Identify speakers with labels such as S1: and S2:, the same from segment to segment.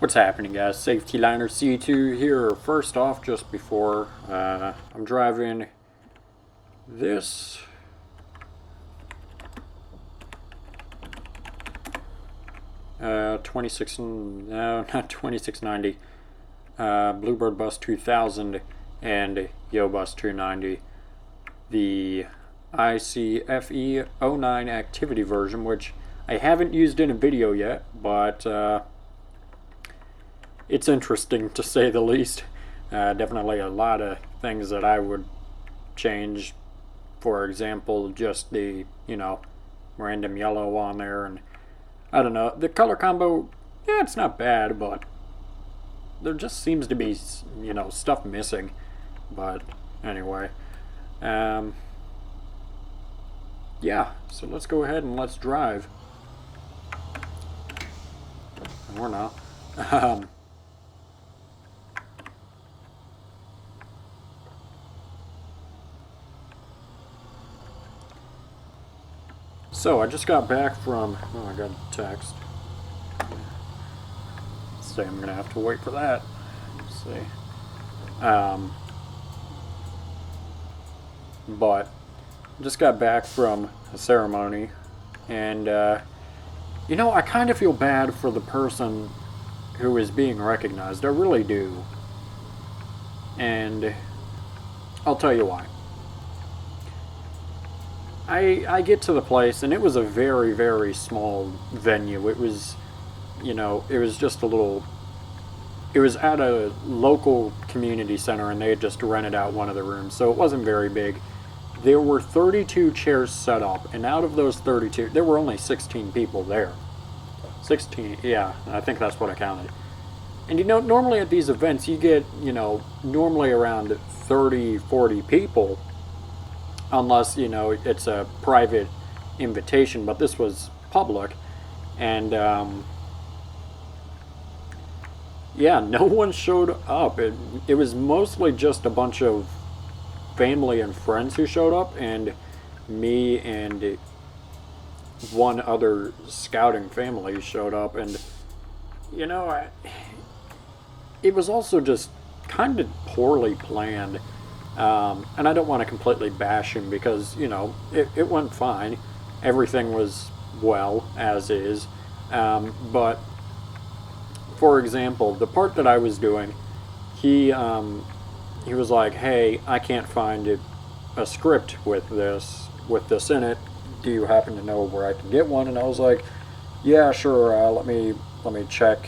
S1: What's happening, guys? Safety Liner C2 here. First off, just before I'm driving this no, not 2690 Bluebird Bus 2000 and Yo Bus 290, the ICFE 09 activity version, which I haven't used in a video yet, but it's interesting to say the least. Definitely a lot of things that I would change. For example, just the, random yellow on there, and I don't know, the color combo, yeah, it's not bad, but there just seems to be, stuff missing. But anyway, yeah, so let's go ahead and let's drive. Or not. So I just got back from, I got a text. So I'm gonna have to wait for that. Let's see. But just got back from a ceremony, and I kind of feel bad for the person who is being recognized. I really do. And I'll tell you why. I get to the place, and it was a very, very small venue. It was, it was just a little, it was at a local community center, and they had just rented out one of the rooms, so it wasn't very big. There were 32 chairs set up, and out of those 32, there were only 16 people there. 16, yeah, I think that's what I counted. And normally at these events, you get, normally around 30, 40 people, unless, it's a private invitation, but this was public. And, yeah, no one showed up. It was mostly just a bunch of family and friends who showed up, and me and one other scouting family showed up, and, it was also just kind of poorly planned. And I don't want to completely bash him, because, it went fine. Everything was well, as is. But, for example, the part that I was doing, he was like, hey, I can't find a script with this in it. Do you happen to know where I can get one? And I was like, yeah, sure, let me check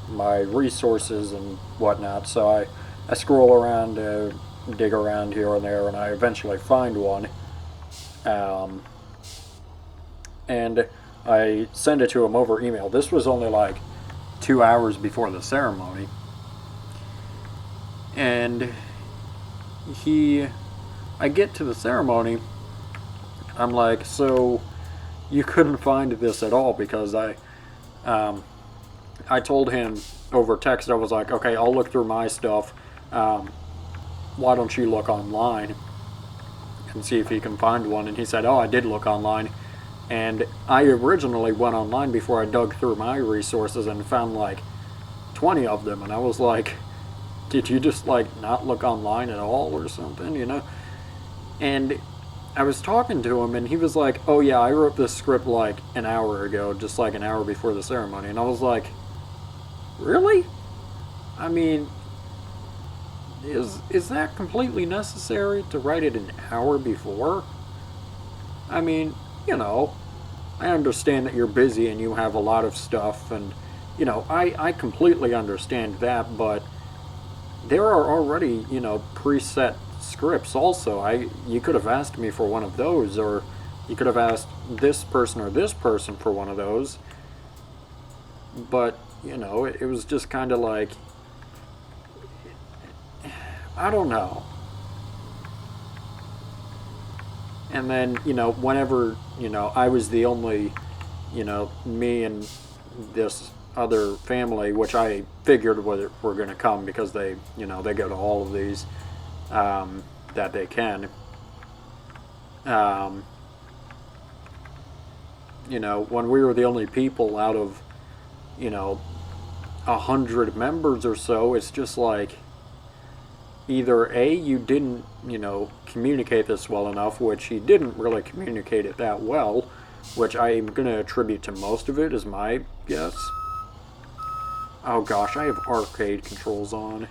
S1: my resources and whatnot. So I scroll around, dig around here and there, and I eventually find one, and I send it to him over email. This was only like 2 hours before the ceremony, and I get to the ceremony, I'm like, so you couldn't find this at all? Because I told him over text, I was like, okay, I'll look through my stuff, why don't you look online and see if you can find one? And he said, oh, I did look online, and I originally went online before I dug through my resources and found like 20 of them, and I was like, did you just like not look online at all or something, And I was talking to him, and he was like, oh yeah, I wrote this script like an hour ago, just like an hour before the ceremony. And I was like, really? I mean, is that completely necessary to write it an hour before? I mean, I understand that you're busy and you have a lot of stuff, and I completely understand that, but there are already, preset scripts also. You could have asked me for one of those, or you could have asked this person or this person for one of those. But, it was just kind of like, I don't know. And then, whenever, I was the only, me and this other family, which I figured were going to come, because they, they go to all of these that they can. When we were the only people out of, 100 members or so, it's just like either A, you didn't, communicate this well enough, which he didn't really communicate it that well, which I'm going to attribute to most of it, is my guess. Oh gosh, I have arcade controls on.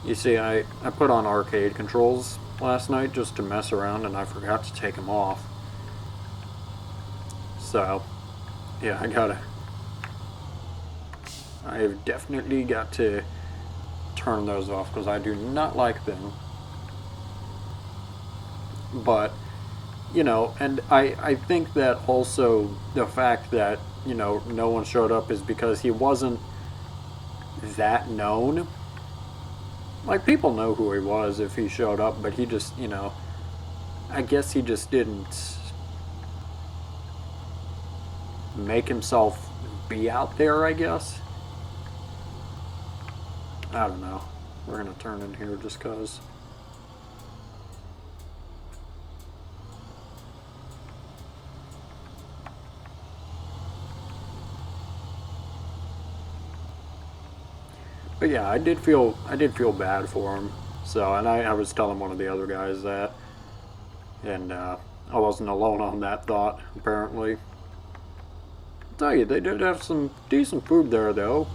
S1: You see, I put on arcade controls last night just to mess around, and I forgot to take them off. So, yeah, I have definitely got to turn those off because I do not like them. But, and I think that also the fact that, no one showed up is because he wasn't that known. Like, people know who he was if he showed up, but he just, I guess he just didn't make himself be out there, I guess. I don't know. We're going to turn in here just because. But yeah, I did feel bad for him. So, and I was telling one of the other guys that, and I wasn't alone on that thought. Apparently, I'll tell you, they did have some decent food there, though.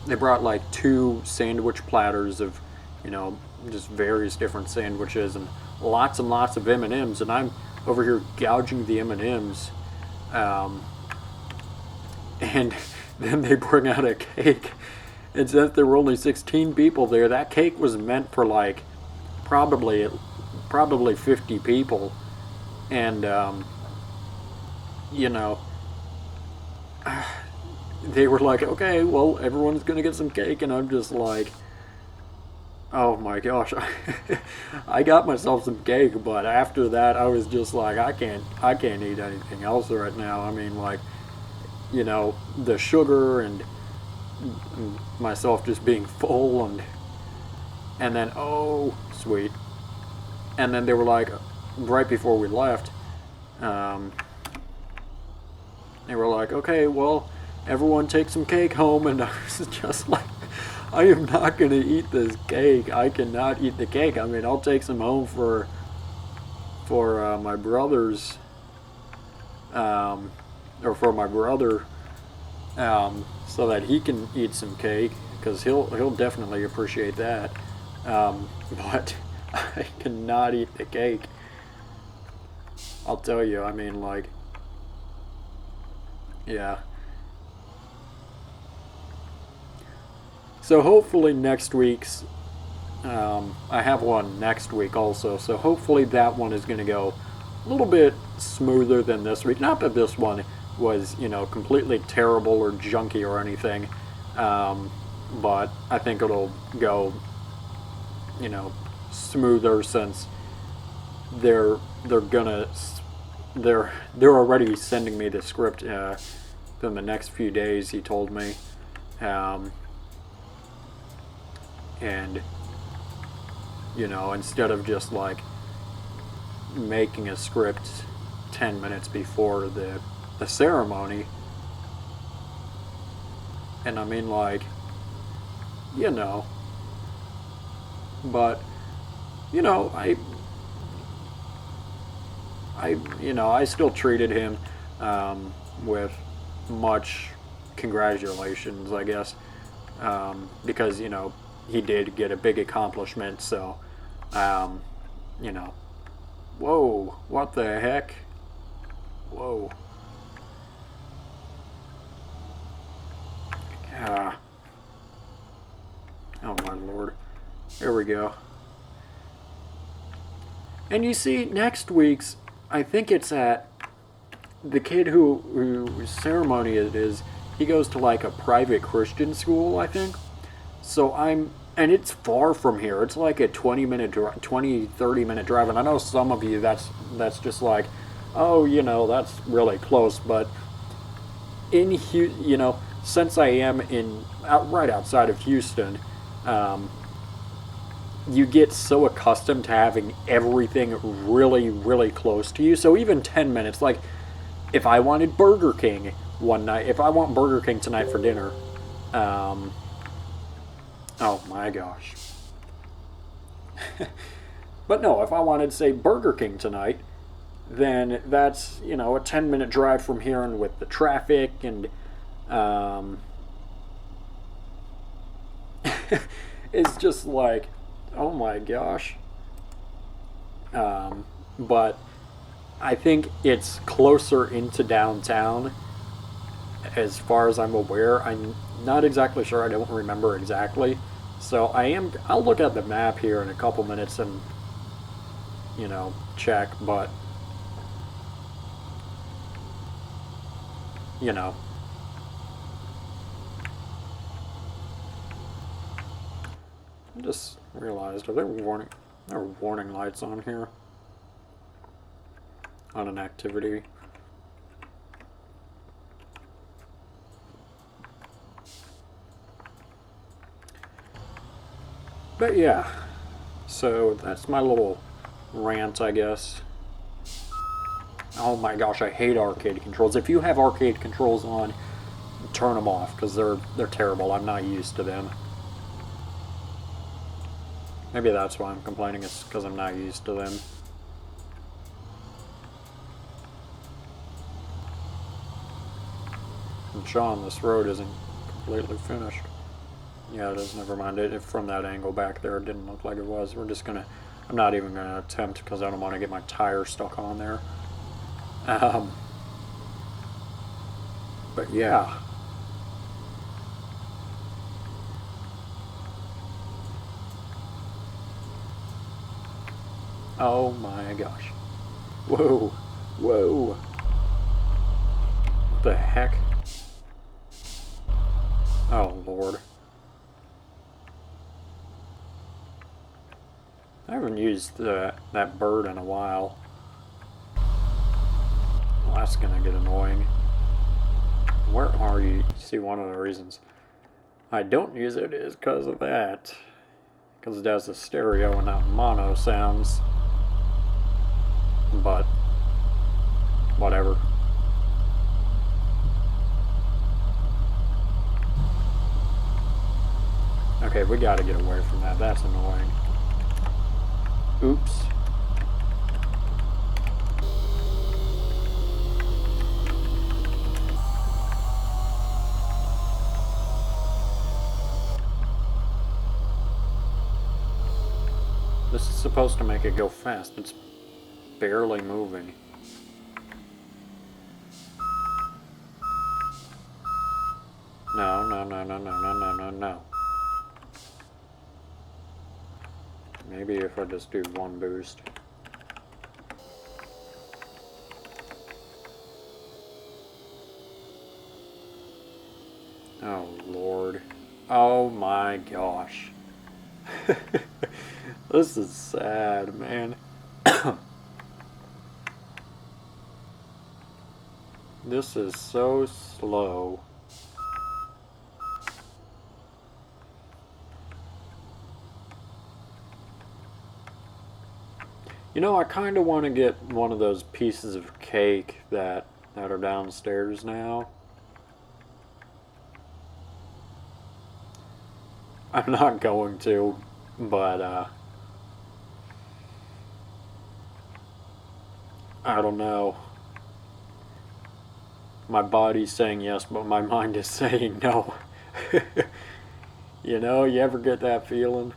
S1: They brought like 2 sandwich platters of, just various different sandwiches and lots of M&Ms, and I'm over here gouging the M&Ms, and then they bring out a cake. And since there were only 16 people there, that cake was meant for like probably 50 people. And they were like, okay, well, everyone's gonna get some cake, and I'm just like, oh my gosh. I got myself some cake, but after that I was just like, I can't eat anything else right now. I mean, like, the sugar and myself just being full, and then, oh sweet, and then they were like, right before we left, they were like, okay, well, everyone take some cake home, and I was just like, I am not gonna eat this cake. I cannot eat the cake. I mean, I'll take some home for my brother's, or for my brother, so that he can eat some cake, because he'll definitely appreciate that. But I cannot eat the cake. I'll tell you. I mean, like, yeah. So hopefully next week's, I have one next week also, so hopefully that one is going to go a little bit smoother than this week. Not that this one was, completely terrible or junky or anything, but I think it'll go, smoother, since they're already sending me the script in the next few days, he told me. And instead of just like making a script 10 minutes before the ceremony, and I mean, like, but I still treated him with much congratulations, I guess, because he did get a big accomplishment. So, whoa, what the heck? Whoa. Oh my lord. There we go. And you see, next week's, I think it's at the kid whose ceremony it is. He goes to like a private Christian school, I think. So and it's far from here. It's like a 30 minute drive. And I know some of you, that's just like, oh, that's really close. But since I am right outside of Houston, you get so accustomed to having everything really, really close to you. So even 10 minutes, like if I wanted Burger King one night, if I want Burger King tonight for dinner, um, oh my gosh. But no, if I wanted, say, Burger King tonight, then that's, you know, a 10-minute drive from here, and with the traffic and um, it's just like, oh my gosh. But I think it's closer into downtown as far as I'm aware. I'm not exactly sure. I don't remember exactly. So I'll look at the map here in a couple minutes and, you know, check, but, you know. I just realized, there are warning lights on here on an activity. But yeah, so that's my little rant, I guess. Oh my gosh, I hate arcade controls. If you have arcade controls on, turn them off, because they're terrible. I'm not used to them. Maybe that's why I'm complaining, it's because I'm not used to them. And Sean, this road isn't completely finished. Yeah, it is, never mind. From that angle back there, it didn't look like it was. I'm not even gonna attempt, because I don't want to get my tire stuck on there. But yeah. Oh my gosh. Whoa. Whoa. What the heck? Oh Lord. I haven't used that bird in a while. Well, that's gonna get annoying. Where are you? See, one of the reasons I don't use it is because of that. Because it has a stereo and not mono sounds. But whatever. Okay, we gotta get away from that. That's annoying. Oops. This is supposed to make it go fast. It's barely moving. No, no, no, no, no, no, no, no, no. Maybe if I just do one boost. Oh Lord. Oh my gosh. This is sad, man. This is so slow. You know, I kind of want to get one of those pieces of cake that are downstairs now. I'm not going to, but I don't know. My body's saying yes, but my mind is saying no. You know, you ever get that feeling?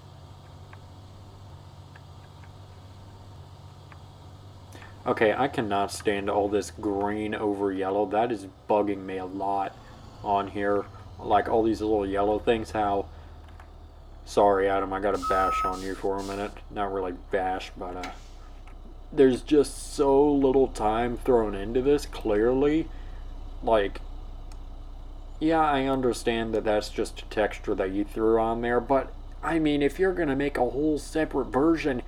S1: Okay, I cannot stand all this green over yellow. That is bugging me a lot on here. Like all these little yellow things, how... Sorry, Adam, I gotta bash on you for a minute. Not really bash, but there's just so little time thrown into this, clearly. Like, yeah, I understand that that's just a texture that you threw on there, but, I mean, if you're gonna make a whole separate version,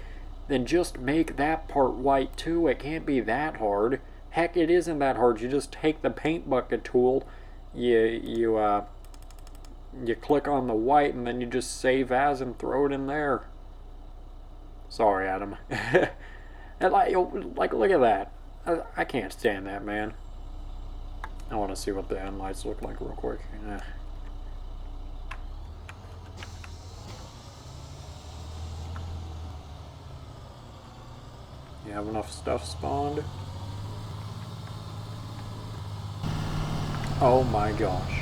S1: then just make that part white too. It can't be that hard. Heck, it isn't that hard. You just take the paint bucket tool, you click on the white, and then you just save as and throw it in there. Sorry, Adam. And like, look at that. I can't stand that, man. I want to see what the end lights look like real quick. You have enough stuff spawned? Oh my gosh.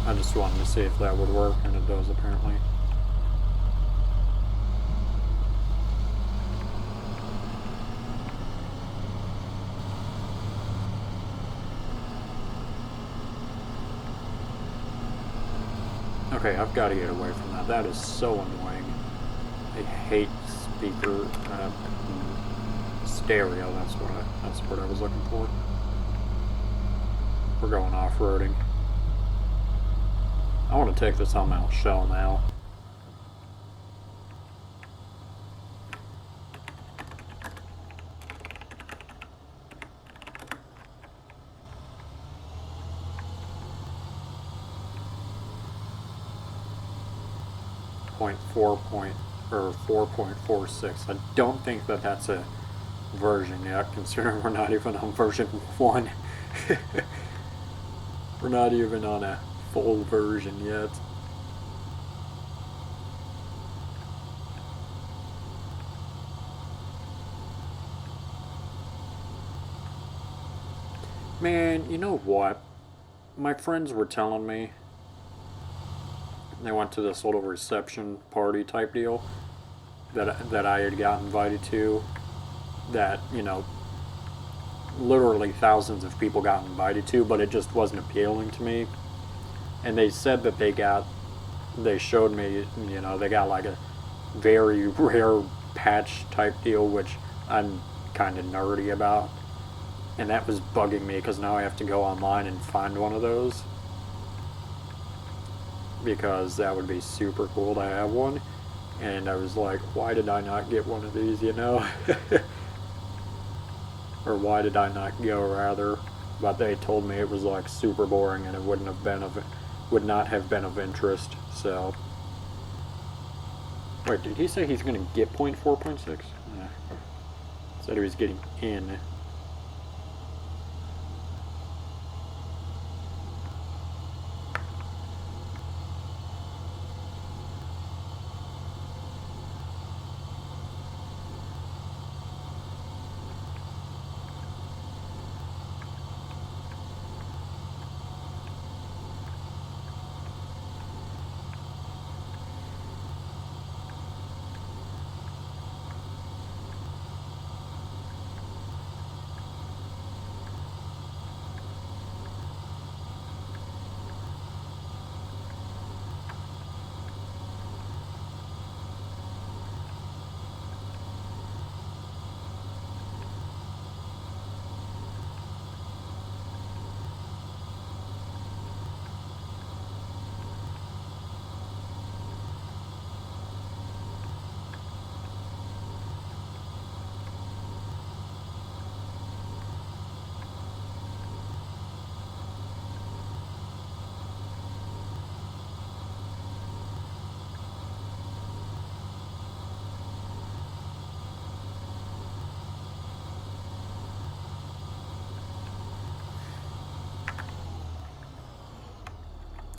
S1: I just wanted to see if that would work, and it does apparently. Okay, I've got to get away from that. That is so annoying. I hate speaker stereo. That's what I was looking for. We're going off-roading. I want to take this on my shell now. .4 or 4.46. I don't think that that's a version yet, considering we're not even on version 1. We're not even on a full version yet. Man, you know what? My friends were telling me they went to this little reception party type deal that I had got invited to, that, you know, literally thousands of people got invited to, but it just wasn't appealing to me. And they said that they showed me, you know, they got like a very rare patch type deal, which I'm kind of nerdy about. And that was bugging me because now I have to go online and find one of those, because that would be super cool to have one. And I was like, why did I not get one of these, you know? Or why did I not go, rather? But they told me it was like super boring and it would not have been of interest. So wait, did he say he's gonna get 0.4.6? Yeah. Said he was getting in.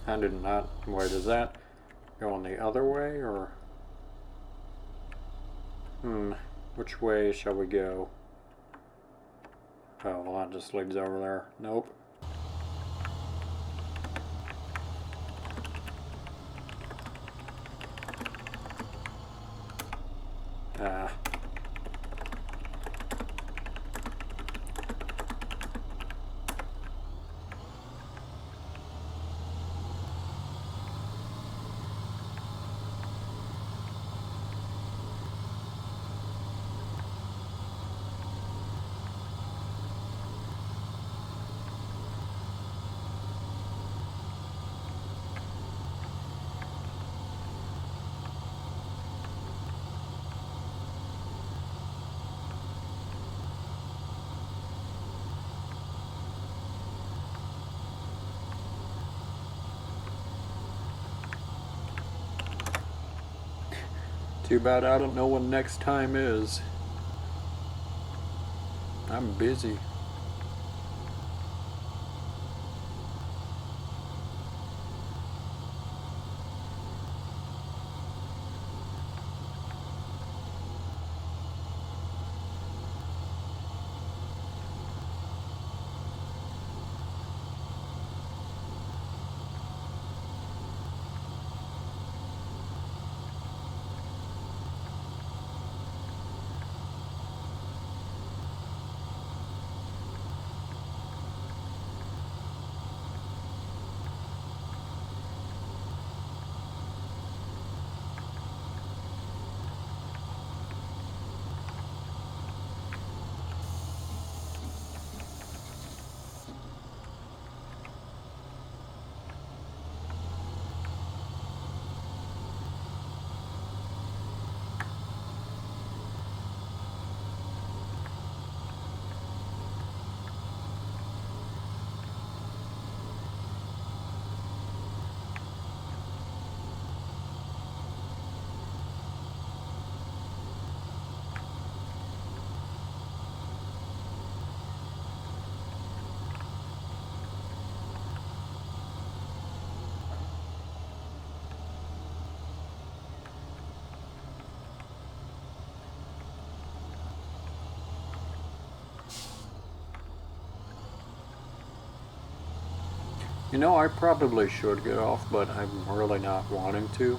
S1: I did not. Wait, does that go on the other way, or? Which way shall we go? Oh, well, that just leads over there. Nope. Ah. Too bad I don't know when next time is. I'm busy. You know, I probably should get off, but I'm really not wanting to.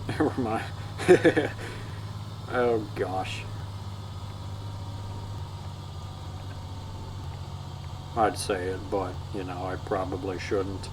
S1: Never mind. Oh gosh. I'd say it, but, you know, I probably shouldn't.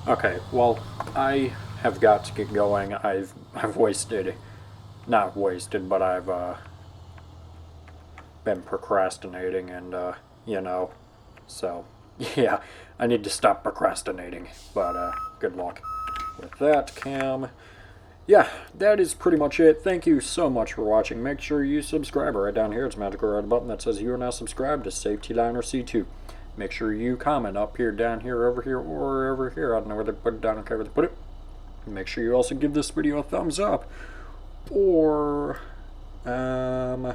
S1: Okay, well, I have got to get going. I've wasted, not wasted, but I've been procrastinating, and you know, so yeah, I need to stop procrastinating. But good luck with that, Cam. Yeah, that is pretty much it. Thank you so much for watching. Make sure you subscribe. Right down here, it's a magical red button that says you are now subscribed to Safety Liner C2. Make sure you comment up here, down here, over here, or over here. I don't know where they put it, down, okay, where they put it. Make sure you also give this video a thumbs up. Or, your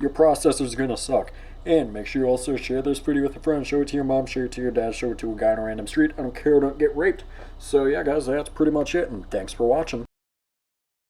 S1: processor's gonna suck. And make sure you also share this video with a friend, show it to your mom, show it to your dad, show it to a guy on a random street. I don't care, don't get raped. So yeah guys, that's pretty much it, and thanks for watching.